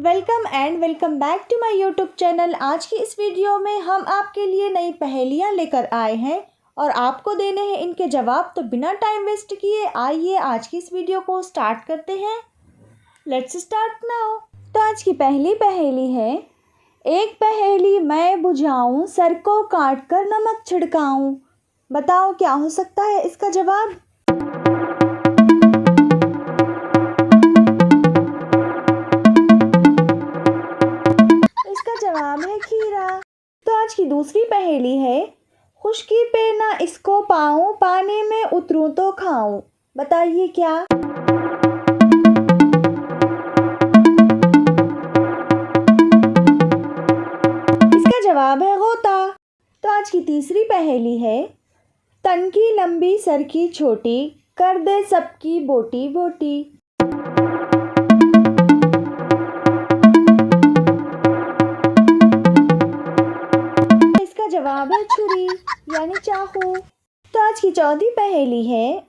Welcome back to my YouTube channel. आज की इस वीडियो में हम आपके लिए नई पहेलियाँ लेकर आए हैं और आपको देने हैं इनके जवाब। तो बिना टाइम वेस्ट किए आइए आज की इस वीडियो को स्टार्ट करते हैं। Let's start now. तो आज की पहली पहेली है, एक पहेली मैं बुझाऊं, सर को काट कर नमक छिड़काऊं। बताओ क्या हो सकता है इसका जवाब। जवाब है खीरा। तो आज की दूसरी पहेली है, खुशकी पे ना इसको पाऊं, पानी में उतरूं तो खाऊं। बताइए क्या। इसका जवाब है गोता। तो आज की तीसरी पहेली है, तन की लंबी सर की छोटी, कर दे सबकी बोटी बोटी। जवाब है छुरी यानी चाकू। तो आज की चौथी पहेली है,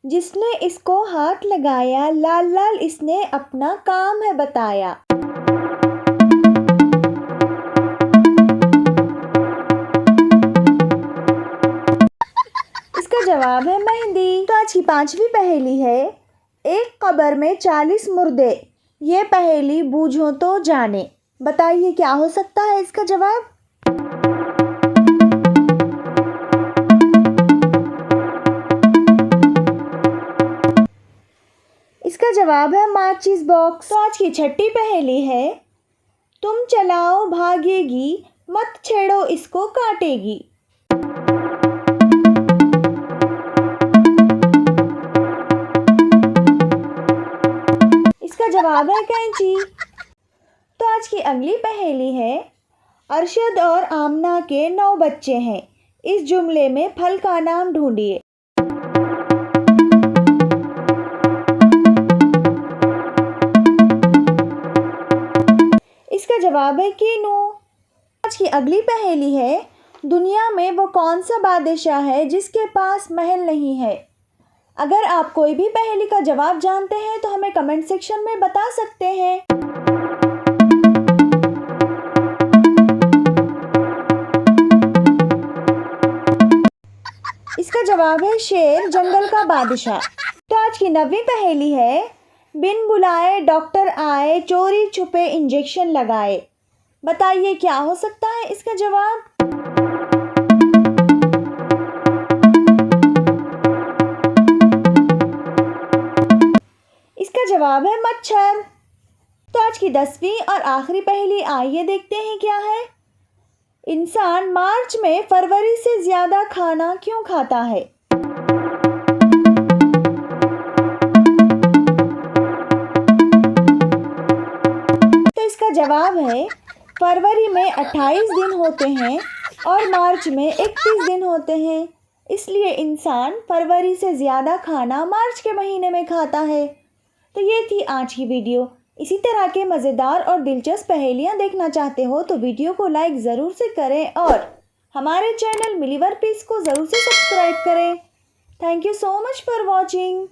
जिसने इसको हाथ लगाया, लाल लाल इसने अपना काम है बताया। इसका जवाब है मेहंदी। तो आज की पांचवी पहेली है, एक कब्र में 40 मुर्दे, ये पहेली बूझो तो जाने। बताइए क्या हो सकता है इसका जवाब। इसका जवाब है माचिस बॉक्स। तो आज की छठी पहेली है, तुम चलाओ भागेगी, मत छेड़ो इसको काटेगी। इसका जवाब है कैंची। तो आज की अगली पहेली है, अरशद और आमना के 9 बच्चे हैं, इस जुमले में फल का नाम ढूंढिए। इसका जवाब है कीनू। आज की अगली पहेली है, दुनिया में वो कौन सा बादशाह है जिसके पास महल नहीं है। अगर आप कोई भी पहेली का जवाब जानते हैं तो हमें कमेंट सेक्शन में बता सकते हैं। इसका जवाब है शेर, जंगल का बादशाह। तो आज की 9वीं पहेली है, बिन बुलाए डॉक्टर आए, चोरी छुपे इंजेक्शन लगाए। बताइए क्या हो सकता है इसका जवाब। इसका जवाब है मच्छर। तो आज की 10वीं और आखिरी पहेली आइए देखते हैं क्या है। इंसान मार्च में फरवरी से ज्यादा खाना क्यों खाता है। इसका जवाब है, फरवरी में 28 दिन होते हैं और मार्च में 31 दिन होते हैं, इसलिए इंसान फरवरी से ज़्यादा खाना मार्च के महीने में खाता है। तो ये थी आज की वीडियो। इसी तरह के मज़ेदार और दिलचस्प पहेलियाँ देखना चाहते हो तो वीडियो को लाइक ज़रूर से करें और हमारे चैनल मिलीवर पीस को ज़रूर से सब्सक्राइब करें। Thank you so much for watching.